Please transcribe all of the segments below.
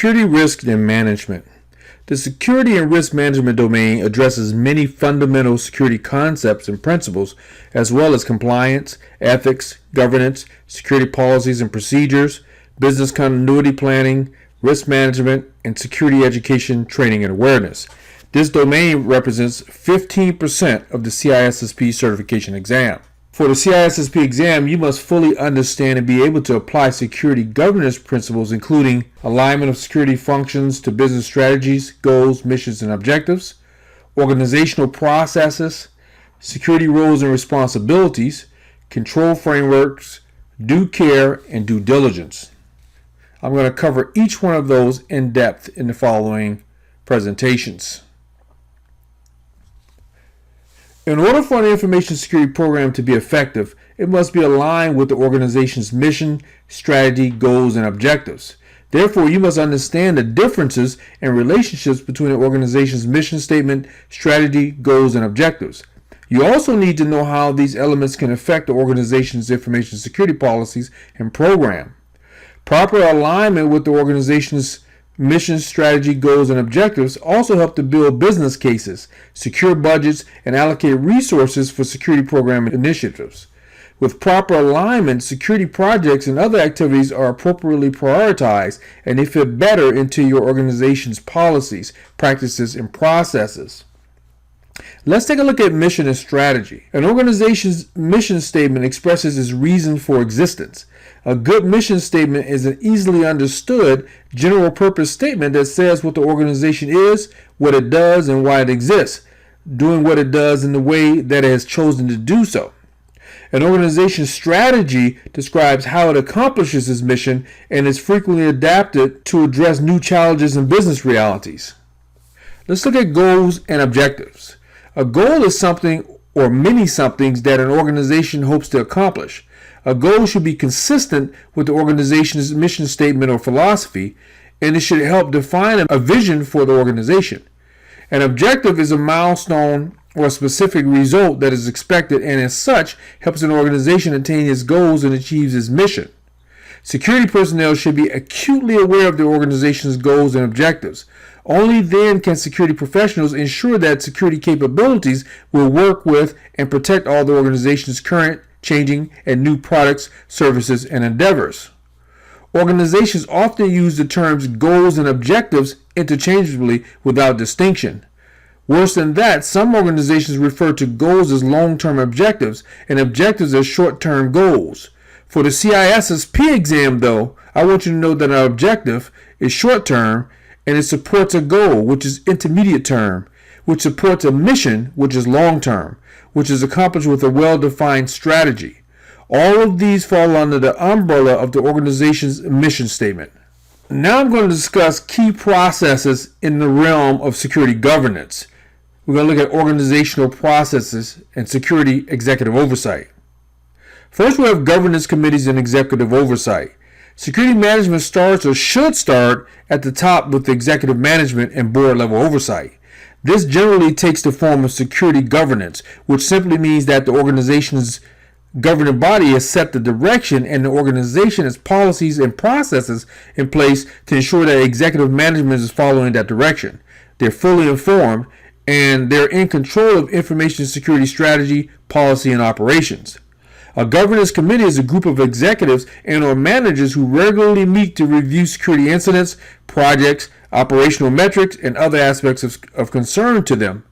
Security risk and management. The security and risk management domain addresses many fundamental security concepts and principles, as well as compliance, ethics, governance, security policies and procedures, business continuity planning, risk management, and security education, training, and awareness. This domain represents 15% of the CISSP certification exam. For the CISSP exam, you must fully understand and be able to apply security governance principles, including alignment of security functions to business strategies, goals, missions, and objectives, organizational processes, security roles and responsibilities, control frameworks, due care, and due diligence. I'm going to cover each one of those in depth in the following presentations. In order for an information security program to be effective, it must be aligned with the organization's mission, strategy, goals, and objectives. Therefore, you must understand the differences and relationships between the organization's mission statement, strategy, goals, and objectives. You also need to know how these elements can affect the organization's information security policies and program. Proper alignment with the organization's mission, strategy, goals, and objectives also help to build business cases, secure budgets, and allocate resources for security program initiatives. With proper alignment, security projects and other activities are appropriately prioritized, and they fit better into your organization's policies, practices, and processes. Let's take a look at mission and strategy. An organization's mission statement expresses its reason for existence. A good mission statement is an easily understood general purpose statement that says what the organization is, what it does, and why it exists, doing what it does in the way that it has chosen to do so. An organization's strategy describes how it accomplishes its mission and is frequently adapted to address new challenges and business realities. Let's look at goals and objectives. A goal is something or many somethings that an organization hopes to accomplish. A goal should be consistent with the organization's mission statement or philosophy, and it should help define a vision for the organization. An objective is a milestone or a specific result that is expected, and as such helps an organization attain its goals and achieves its mission. Security personnel should be acutely aware of the organization's goals and objectives. Only then can security professionals ensure that security capabilities will work with and protect all the organization's current, changing, and new products, services, and endeavors. Organizations often use the terms goals and objectives interchangeably without distinction. Worse than that, some organizations refer to goals as long-term objectives and objectives as short-term goals. For the CISSP exam, though, I want you to know that an objective is short-term and it supports a goal, which is intermediate term, which supports a mission, which is long-term, which is accomplished with a well-defined strategy. All of these fall under the umbrella of the organization's mission statement. Now I'm going to discuss key processes in the realm of security governance. We're going to look at organizational processes and security executive oversight. First, we have governance committees and executive oversight. Security management starts or should start at the top with the executive management and board level oversight. This generally takes the form of security governance, which simply means that the organization's governing body has set the direction and the organization has policies and processes in place to ensure that executive management is following that direction. They're fully informed and they're in control of information security strategy, policy, and operations. A governance committee is a group of executives and or managers who regularly meet to review security incidents, projects, operational metrics, and other aspects of concern to them.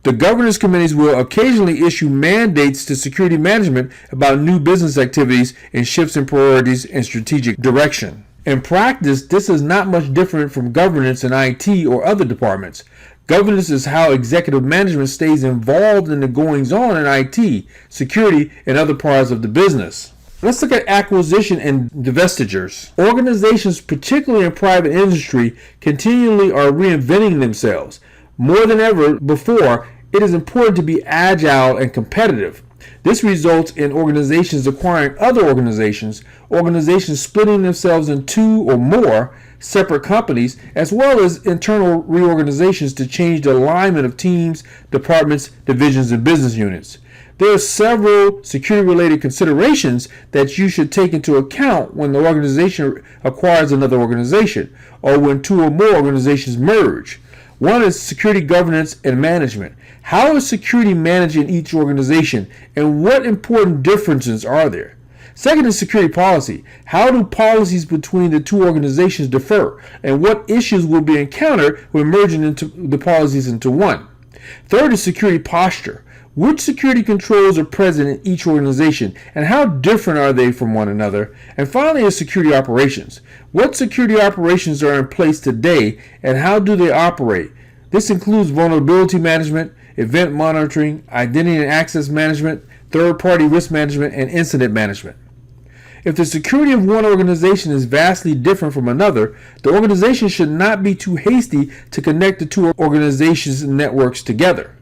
The governance committees will occasionally issue mandates to security management about new business activities and shifts in priorities and strategic direction. In practice, this is not much different from governance in IT or other departments. Governance is how executive management stays involved in the goings-on in IT, security, and other parts of the business. Let's look at acquisition and divestitures. Organizations, particularly in private industry, continually are reinventing themselves. More than ever before, it is important to be agile and competitive. This results in organizations acquiring other organizations, organizations splitting themselves in two or more separate companies, as well as internal reorganizations to change the alignment of teams, departments, divisions, and business units. There are several security-related considerations that you should take into account when the organization acquires another organization or when two or more organizations merge. One is security governance and management. How is security managed in each organization, and what important differences are there? Second is security policy. How do policies between the two organizations differ, and what issues will be encountered when merging into the policies into one? Third is security posture. Which security controls are present in each organization, and how different are they from one another? And finally is security operations. What security operations are in place today, and how do they operate? This includes vulnerability management, event monitoring, identity and access management, third-party risk management, and incident management. If the security of one organization is vastly different from another, the organization should not be too hasty to connect the two organizations' networks together.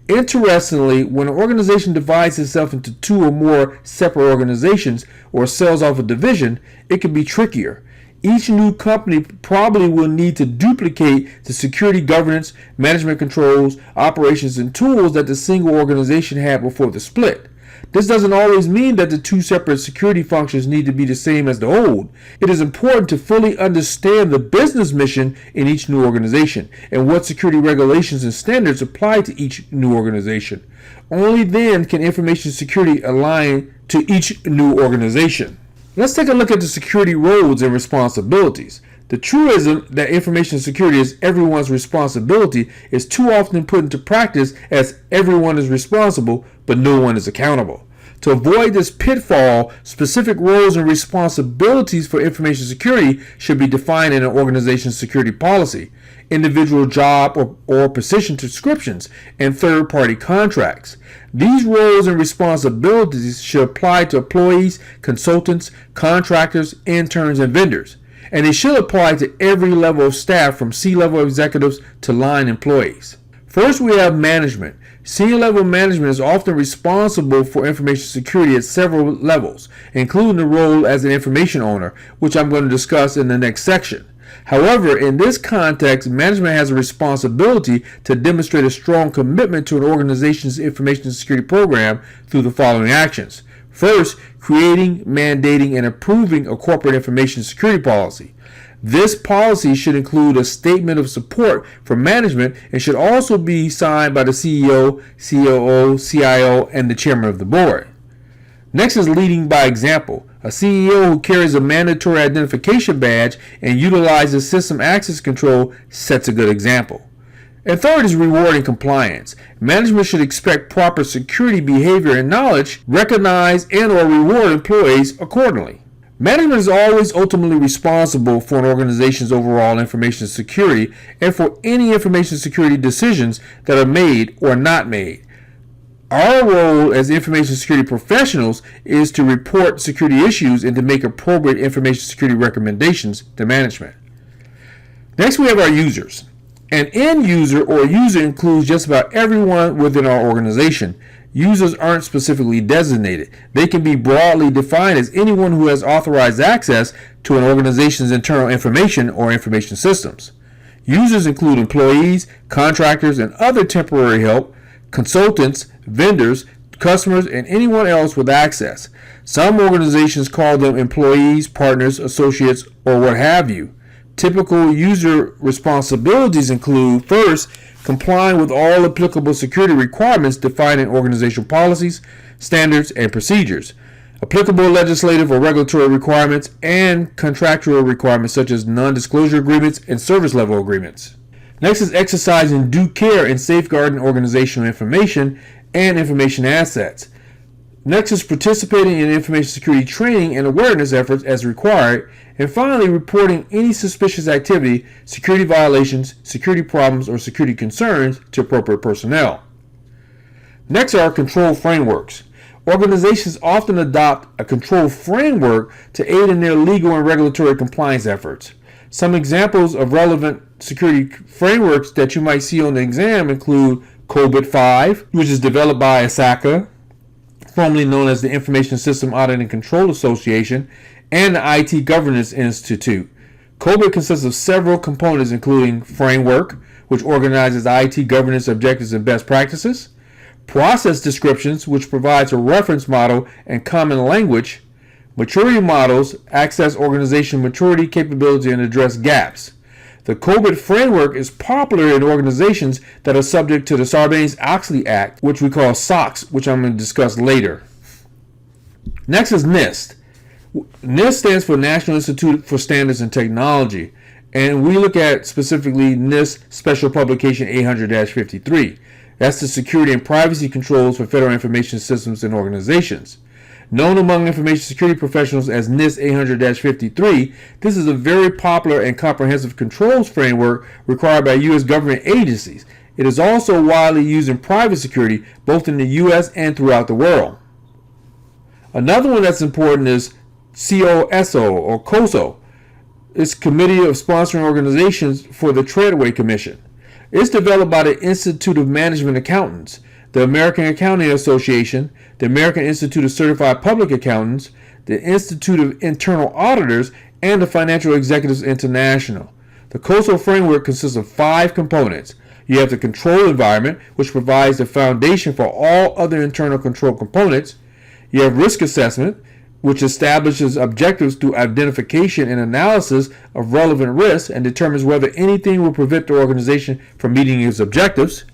Interestingly, when an organization divides itself into two or more separate organizations or sells off a division, it can be trickier. Each new company probably will need to duplicate the security governance, management controls, operations, and tools that the single organization had before the split. This doesn't always mean that the two separate security functions need to be the same as the old. It is important to fully understand the business mission in each new organization and what security regulations and standards apply to each new organization. Only then can information security align to each new organization. Let's take a look at the security roles and responsibilities. The truism that information security is everyone's responsibility is too often put into practice as everyone is responsible, but no one is accountable. To avoid this pitfall, specific roles and responsibilities for information security should be defined in an organization's security policy, individual job or position descriptions, and third-party contracts. These roles and responsibilities should apply to employees, consultants, contractors, interns, and vendors. And it should apply to every level of staff from C-level executives to line employees. First, we have management. Senior level management is often responsible for information security at several levels, including the role as an information owner, which I'm going to discuss in the next section. However, in this context, management has a responsibility to demonstrate a strong commitment to an organization's information security program through the following actions. First, creating, mandating, and approving a corporate information security policy. This policy should include a statement of support for management and should also be signed by the CEO, COO, CIO, and the chairman of the board. Next is leading by example. A CEO who carries a mandatory identification badge and utilizes system access control sets a good example. And third is rewarding compliance. Management should expect proper security behavior and knowledge, recognize and or reward employees accordingly. Management is always ultimately responsible for an organization's overall information security and for any information security decisions that are made or not made. Our role as information security professionals is to report security issues and to make appropriate information security recommendations to management. Next, we have our users. An end user or user includes just about everyone within our organization. Users aren't specifically designated. They can be broadly defined as anyone who has authorized access to an organization's internal information or information systems. Users include employees, contractors, and other temporary help, consultants, vendors, customers, and anyone else with access. Some organizations call them employees, partners, associates, or what have you. Typical user responsibilities include, first, complying with all applicable security requirements defined in organizational policies, standards, and procedures, applicable legislative or regulatory requirements, and contractual requirements such as non-disclosure agreements and service level agreements. Next is exercising due care in safeguarding organizational information and information assets. Next is participating in information security training and awareness efforts as required. And finally, reporting any suspicious activity, security violations, security problems, or security concerns to appropriate personnel. Next are control frameworks. Organizations often adopt a control framework to aid in their legal and regulatory compliance efforts. Some examples of relevant security frameworks that you might see on the exam include COBIT 5, which is developed by ISACA, formerly known as the Information System Audit and Control Association, and the IT Governance Institute. COBIT consists of several components including framework, which organizes IT governance objectives and best practices, process descriptions, which provides a reference model and common language, maturity models, access organization maturity, capability, and address gaps. The COBIT framework is popular in organizations that are subject to the Sarbanes-Oxley Act, which we call SOX, which I'm going to discuss later. Next is NIST. NIST stands for National Institute for Standards and Technology, and we look at specifically NIST Special Publication 800-53. That's the security and privacy controls for federal information systems and organizations. Known among information security professionals as NIST 800-53, this is a very popular and comprehensive controls framework required by U.S. government agencies. It is also widely used in private security, both in the U.S. and throughout the world. Another one that's important is COSO or COSO. It's Committee of Sponsoring Organizations for the Treadway Commission. It's developed by the Institute of Management Accountants, the American Accounting Association, the American Institute of Certified Public Accountants, the Institute of Internal Auditors, and the Financial Executives International. The COSO framework consists of 5 components. You have the control environment, which provides the foundation for all other internal control components. You have risk assessment, which establishes objectives through identification and analysis of relevant risks and determines whether anything will prevent the organization from meeting its objectives.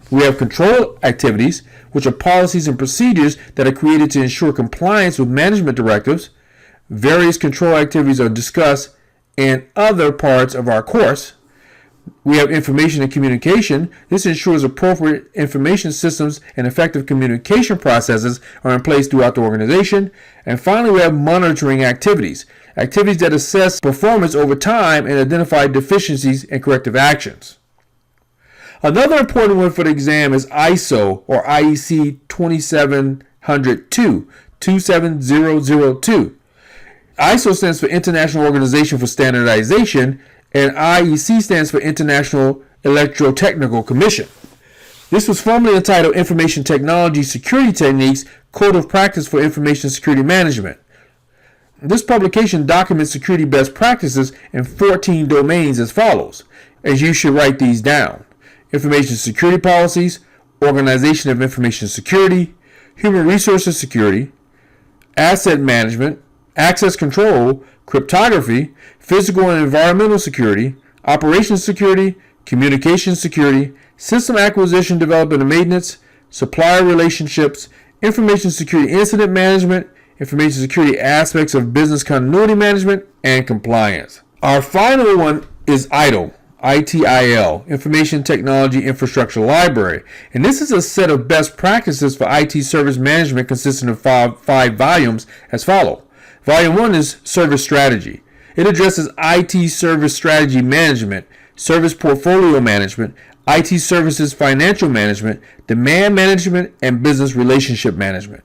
We have control activities, which are policies and procedures that are created to ensure compliance with management directives. Various control activities are discussed in other parts of our course. We have information and communication. This ensures appropriate information systems and effective communication processes are in place throughout the organization. And finally, we have monitoring activities, activities that assess performance over time and identify deficiencies and corrective actions. Another important one for the exam is ISO or IEC 27002. ISO stands for International Organization for Standardization, and IEC stands for International Electrotechnical Commission. This was formerly entitled Information Technology Security Techniques, Code of Practice for Information Security Management. This publication documents security best practices in 14 domains as follows, as you should write these down. Information security policies, organization of information security, human resources security, asset management, access control, cryptography, physical and environmental security, operations security, communication security, system acquisition, development and maintenance, supplier relationships, information security incident management, information security aspects of business continuity management, and compliance. Our final one is ITIL, ITIL, Information Technology Infrastructure Library. And this is a set of best practices for IT service management consisting of five volumes as follows. Volume 1 is Service Strategy. It addresses IT service strategy management, service portfolio management, IT services financial management, demand management, and business relationship management.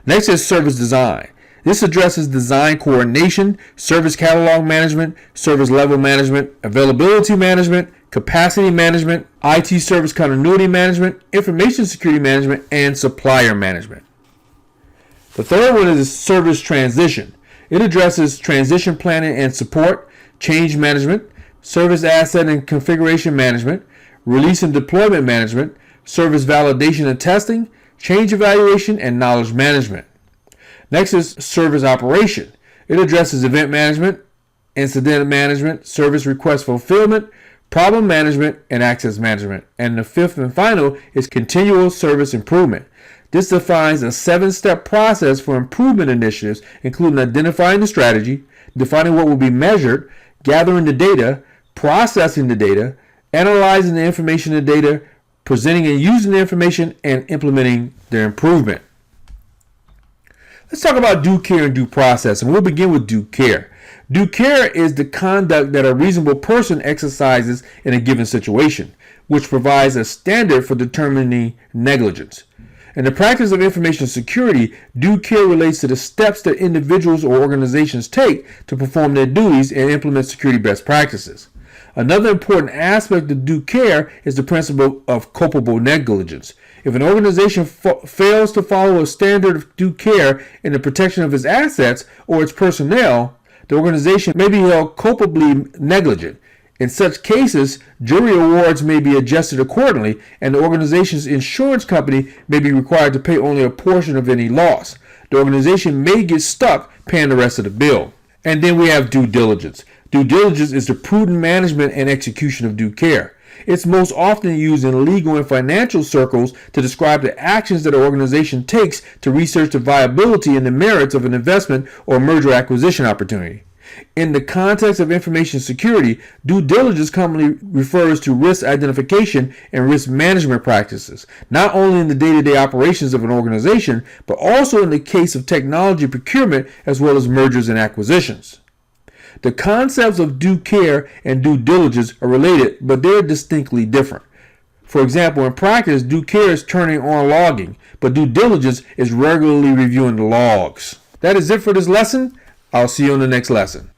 Next is Service Design. This addresses design coordination, service catalog management, service level management, availability management, capacity management, IT service continuity management, information security management, and supplier management. The third one is Service Transition. It addresses transition planning and support, change management, service asset and configuration management, release and deployment management, service validation and testing, change evaluation, and knowledge management. Next is Service Operation. It addresses event management, incident management, service request fulfillment, problem management, and access management. And the fifth and final is Continual Service Improvement. This defines a 7-step process for improvement initiatives, including identifying the strategy, defining what will be measured, gathering the data, processing the data, analyzing the information and data, presenting and using the information, and implementing the improvement. Let's talk about due care and due process, and we'll begin with due care. Due care is the conduct that a reasonable person exercises in a given situation, which provides a standard for determining negligence. In the practice of information security, due care relates to the steps that individuals or organizations take to perform their duties and implement security best practices. Another important aspect of due care is the principle of culpable negligence. If an organization fails to follow a standard of due care in the protection of its assets or its personnel, the organization may be held culpably negligent. In such cases, jury awards may be adjusted accordingly, and the organization's insurance company may be required to pay only a portion of any loss. The organization may get stuck paying the rest of the bill. And then we have due diligence. Due diligence is the prudent management and execution of due care. It's most often used in legal and financial circles to describe the actions that an organization takes to research the viability and the merits of an investment or merger acquisition opportunity. In the context of information security, due diligence commonly refers to risk identification and risk management practices, not only in the day-to-day operations of an organization, but also in the case of technology procurement as well as mergers and acquisitions. The concepts of due care and due diligence are related, but they're distinctly different. For example, in practice, due care is turning on logging, but due diligence is regularly reviewing the logs. That is it for this lesson. I'll see you on the next lesson.